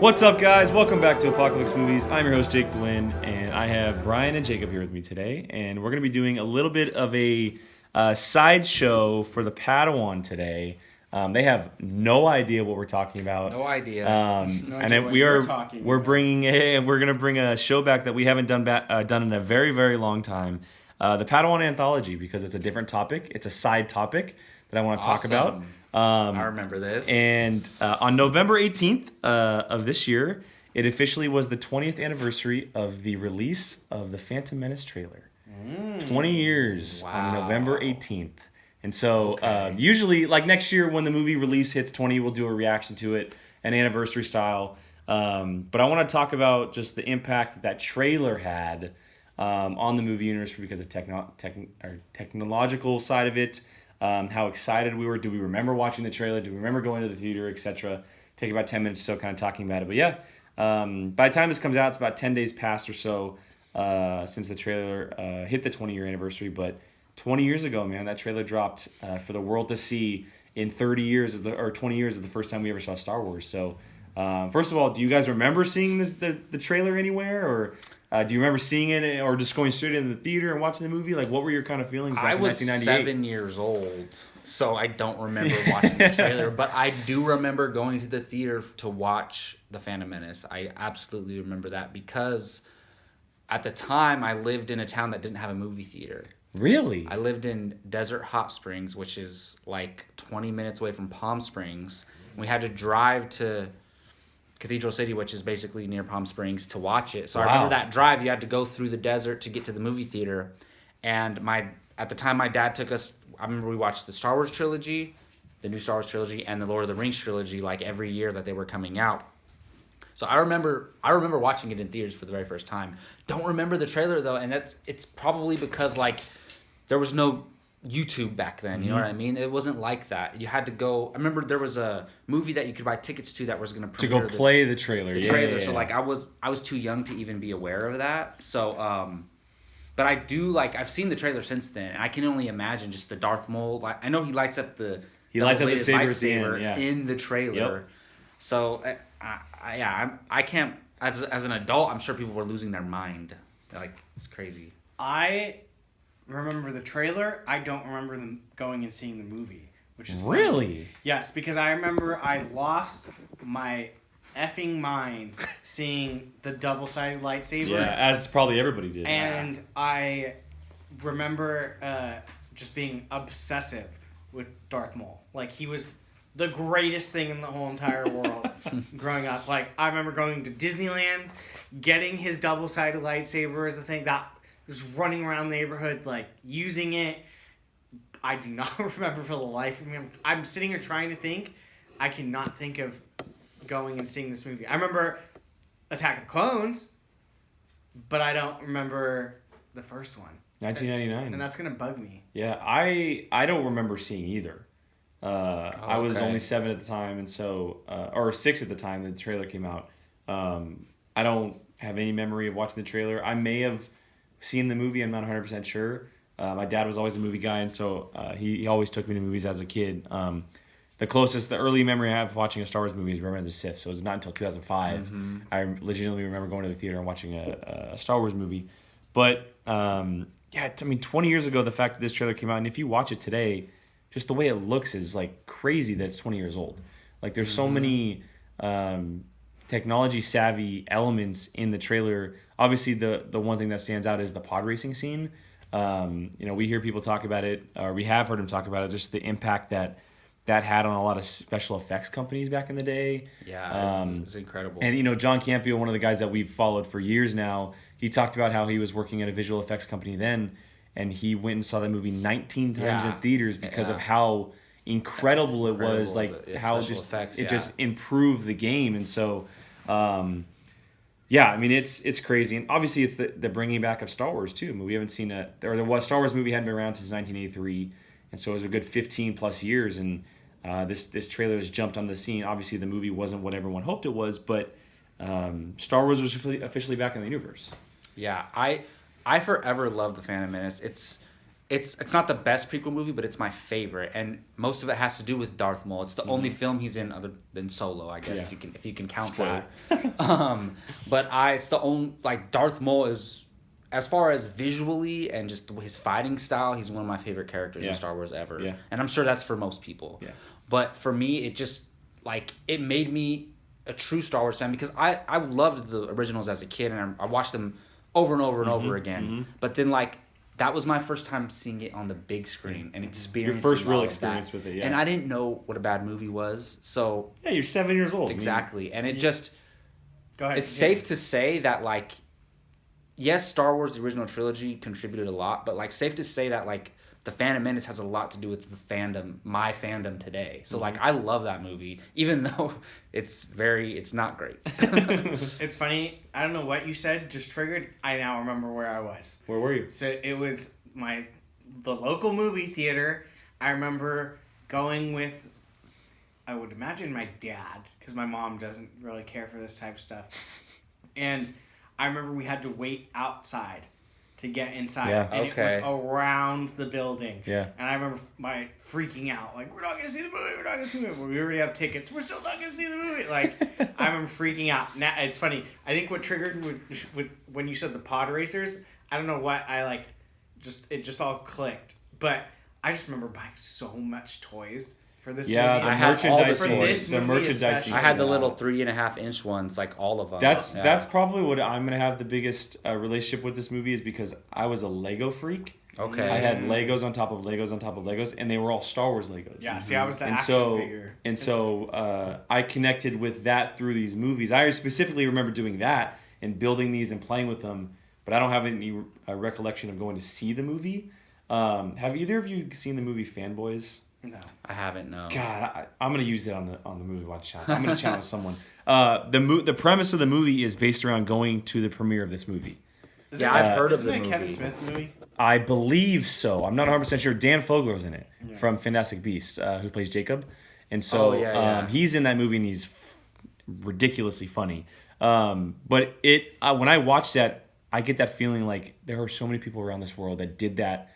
What's up, guys? Welcome back to Apocalypse Movies. I'm your host, Jake Lynn, and I have Brian and Jacob here with me today. And we're going to be doing a little bit of a sideshow for the Padawan today. They have no idea what we're talking about. No idea. No idea what we're going to bring a show back that we haven't done in a very, very long time. The Padawan Anthology, because it's a different topic. It's a side topic that I want to talk about. I remember this. And on November 18th of this year, it officially was the 20th anniversary of the release of the Phantom Menace trailer. 20 years on November 18th. And so usually, like next year when the movie release hits 20, we'll do a reaction to it, an anniversary style. But I want to talk about just the impact that trailer had on the movie universe because of technological side of it. How excited we were. Do we remember watching the trailer? Do we remember going to the theater, etc.? Take about 10 minutes or so kind of talking about it. But yeah, by the time this comes out, it's about 10 days past or so since the trailer hit the 20-year anniversary. But 20 years ago, man, that trailer dropped for the world to see in 30 years, or 20 years is the first time we ever saw Star Wars. So first of all, do you guys remember seeing the trailer anywhere? Or do you remember seeing it or just going straight into the theater and watching the movie? Like, what were your kind of feelings back in 1998? I was 7 years old, so I don't remember watching the trailer. But I do remember going to the theater to watch The Phantom Menace. I absolutely remember that because at the time, I lived in a town that didn't have a movie theater. Really? I lived in Desert Hot Springs, which is like 20 minutes away from Palm Springs. We had to drive to Cathedral City, which is basically near Palm Springs, to watch it. So I remember that drive. You had to go through the desert to get to the movie theater. And at the time, my dad took us. I remember we watched the Star Wars trilogy, the new Star Wars trilogy, and the Lord of the Rings trilogy, like every year that they were coming out. So I remember watching it in theaters for the very first time. Don't remember the trailer though, and it's probably because like there was no YouTube back then, you know what I mean? It wasn't like that. You had to go. I remember there was a movie that you could buy tickets to that was going to premiere play the trailer. Yeah. So like I was too young to even be aware of that. So but I do I've seen the trailer since then. And I can only imagine just the Darth Maul. Like, I know he lights up the lightsaber in the trailer. Yep. So I can't as an adult. I'm sure people were losing their mind. Like, it's crazy. I remember the trailer. I don't remember them going and seeing the movie, which is really funny. Yes, because I remember I lost my effing mind seeing the double-sided lightsaber. Yeah, as probably everybody did. And I remember just being obsessive with Darth Maul. Like, he was the greatest thing in the whole entire world growing up. Like, I remember going to Disneyland, getting his double-sided lightsaber as a thing that just running around the neighborhood, like, using it. I do not remember for the life of me. I'm sitting here trying to think. I cannot think of going and seeing this movie. I remember Attack of the Clones, but I don't remember the first one. 1999. And that's going to bug me. Yeah, I don't remember seeing either. I was only 7 at the time, and so or 6 at the time the trailer came out. I don't have any memory of watching the trailer. I may have seen the movie. I'm not 100% sure. My dad was always a movie guy, and so he always took me to movies as a kid. The early memory I have of watching a Star Wars movie is Revenge of the Sith, so it's not until 2005. I legitimately remember going to the theater and watching a Star Wars movie. But, 20 years ago, the fact that this trailer came out, and if you watch it today, just the way it looks is, like, crazy that it's 20 years old. Like, there's so many technology-savvy elements in the trailer. Obviously, the one thing that stands out is the pod racing scene. We hear people talk about it, or we have heard them talk about it, just the impact that had on a lot of special effects companies back in the day. Yeah, it's incredible. And, John Campio, one of the guys that we've followed for years now, he talked about how he was working at a visual effects company then, and he went and saw that movie 19 times in theaters because of how incredible it was, like how it just improved the game. And so, it's crazy. And obviously it's the bringing back of Star Wars too. I mean, we haven't seen the Star Wars movie hadn't been around since 1983, and so it was a good 15 plus years. And this trailer has jumped on the scene. Obviously the movie wasn't what everyone hoped it was, but Star Wars was officially back in the universe. Yeah, I forever love The Phantom Menace. it's not the best prequel movie, but it's my favorite, and most of it has to do with Darth Maul. It's the only film he's in other than Solo, I guess if you can count Spoiler. that. But it's the only like Darth Maul is, as far as visually and just his fighting style, he's one of my favorite characters in Star Wars ever. Yeah. And I'm sure that's for most people. Yeah. But for me, it just like it made me a true Star Wars fan because I loved the originals as a kid and I watched them over and over and over again. But then like that was my first time seeing it on the big screen and experiencing your first real all of experience that. with it. Yeah. And I didn't know what a bad movie was. So yeah, you're 7 years old. exactly. And it just Go ahead. it's safe to say that like yes, Star Wars the original trilogy contributed a lot, but like safe to say that like The Phantom Menace has a lot to do with the fandom, my fandom today. So like I love that movie, even though it's not great. It's funny. I don't know what you said. Just triggered. I now remember where I was. Where were you? So it was the local movie theater. I remember going with, I would imagine my dad, because my mom doesn't really care for this type of stuff. And I remember we had to wait outside to get inside. Yeah. And it was around the building. Yeah. And I remember freaking out. Like, we're not going to see the movie. We're not going to see the movie. We already have tickets. We're still not going to see the movie. Like, I remember freaking out. Now, it's funny. I think what triggered with when you said the pod racers, I don't know what it just all clicked. But I just remember buying so much toys for this movie. The I had merchandise all the toys. The merchandising. I had the little 3.5-inch ones, like all of them. That's probably what I'm gonna have the biggest relationship with this movie is because I was a Lego freak. Okay. I had Legos on top of Legos on top of Legos, and they were all Star Wars Legos. Yeah, see, I was the action figure. And so I connected with that through these movies. I specifically remember doing that and building these and playing with them, but I don't have any recollection of going to see the movie. Have either of you seen the movie Fanboys? No. I haven't, no. God, I'm gonna use it on the movie watch challenge. I'm gonna challenge someone. The premise of the movie is based around going to the premiere of this movie. I've heard of Isn't the it a movie. Kevin Smith movie? I believe so. I'm not 100% sure. Dan Fogler's in it from Fantastic Beasts, who plays Jacob, and so he's in that movie and he's ridiculously funny. But when I watch that, I get that feeling like there are so many people around this world that did that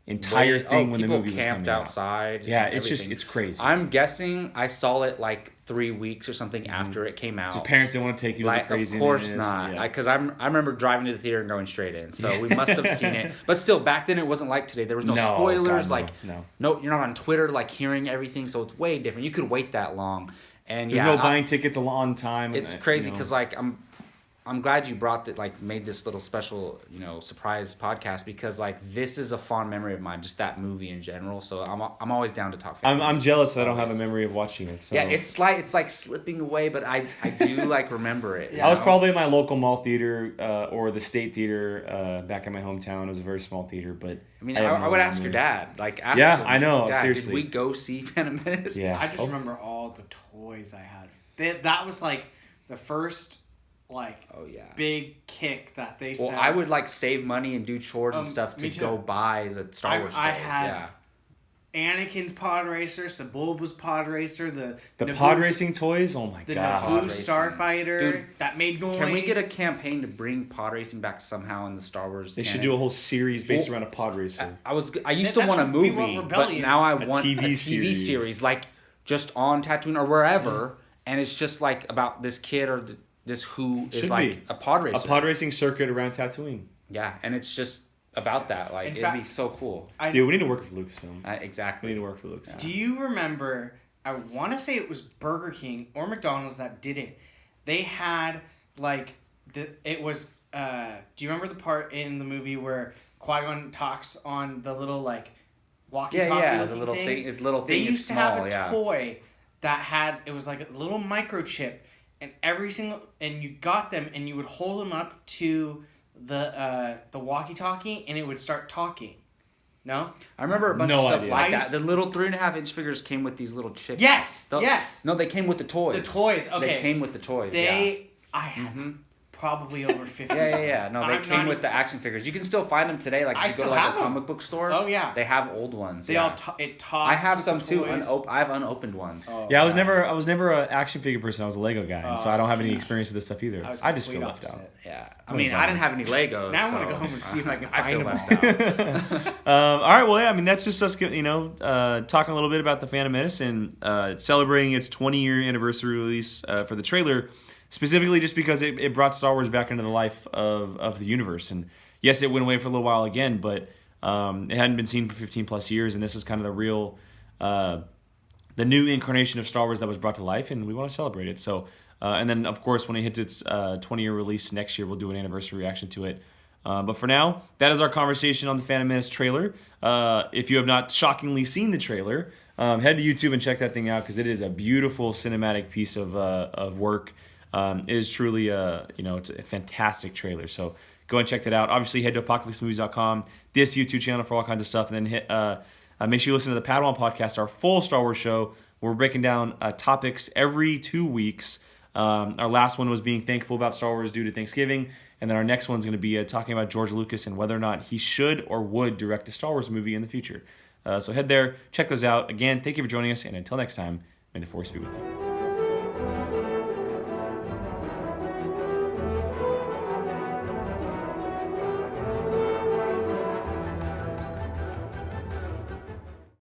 entire thing when the movie was coming camped out. outside. Yeah, it's crazy. I'm guessing I saw it like 3 weeks or something after it came out. Your parents didn't want to take you to the craziness. Of course not. Because I remember driving to the theater and going straight in. So we must have seen it. But still, back then it wasn't like today. There was no spoilers. God, no, you're not on Twitter like hearing everything. So it's way different. You could wait that long. And there's no buying tickets a long time. It's crazy because I'm glad you made this little special, surprise podcast because this is a fond memory of mine, just that movie in general. So I'm always down to talk. I'm jealous that I don't have a memory of watching it. So. Yeah, it's like slipping away, but I do remember it. I was probably in my local mall theater or the state theater back in my hometown. It was a very small theater, but I mean, I would ask your dad. Ask yeah, him, I know. Dad, seriously, did we go see Phantom Menace? Yeah, I just remember all the toys I had. That was the first. Big kick that they said. Well, I would save money and do chores and stuff to go buy the Star Wars toys. I had Anakin's pod racer, Sebulba's pod racer, the Naboo, pod racing toys. Oh my god, the Naboo Starfighter. Dude, that made noise. Can we get a campaign to bring pod racing back somehow in the Star Wars? They should do a whole series based around a pod racer. I used to want a movie, but now I want a TV series just on Tatooine or wherever, and it's just about this kid or this who is a pod racer. A pod racing circuit around Tatooine. Yeah, and it's just about that. It'd be so cool. Dude, we need to work with Lucasfilm. Exactly. We need to work for Lucasfilm. Yeah. Do you remember, I want to say it was Burger King or McDonald's that did it. They had, it was, do you remember the part in the movie where Qui-Gon talks on the little, walkie-talkie the little thing. They used to have a toy that had, it was a little microchip, and and you got them, and you would hold them up to the walkie-talkie, and it would start talking. No? I remember a bunch of stuff like that. The little 3.5-inch figures came with these little chips. Yes! Yes! No, they came with the toys. The toys, okay. They came with the toys, I had probably over 50. Yeah. No, they I'm came not with the action figures. You can still find them today. Like, I you go still to like have a them. comic book store. Oh, yeah. They have old ones. They all it talks. I have with some the too. toys. I have unopened ones. Oh, Yeah, I God. was never an action figure person. I was a Lego guy, and so I don't have any experience with this stuff either. was I just feel complete left out. opposite. Yeah. I mean, I didn't have any Legos. Now I want so to go home and see if I can I find feel them left all. out. All right, well, yeah, I mean, that's just us, talking a little bit about the Phantom Menace and celebrating its 20-year anniversary release for the trailer, specifically just because it brought Star Wars back into the life of the universe. And yes, it went away for a little while again, but it hadn't been seen for 15 plus years, and this is kind of the real, the new incarnation of Star Wars that was brought to life, and we want to celebrate it. So, and then, of course, when it hits its 20-year release next year, we'll do an anniversary reaction to it. But for now, that is our conversation on the Phantom Menace trailer. If you have not shockingly seen the trailer, head to YouTube and check that thing out because it is a beautiful cinematic piece of work. It is truly it's a fantastic trailer. So go and check that out. Obviously, head to apocalypsemovies.com, this YouTube channel for all kinds of stuff, and then make sure you listen to the Padawan podcast, our full Star Wars show. Where we're breaking down topics every 2 weeks. Our last one was being thankful about Star Wars due to Thanksgiving. And then our next one's going to be talking about George Lucas and whether or not he should or would direct a Star Wars movie in the future. So head there, check those out. Again, thank you for joining us, and until next time, may the Force be with you.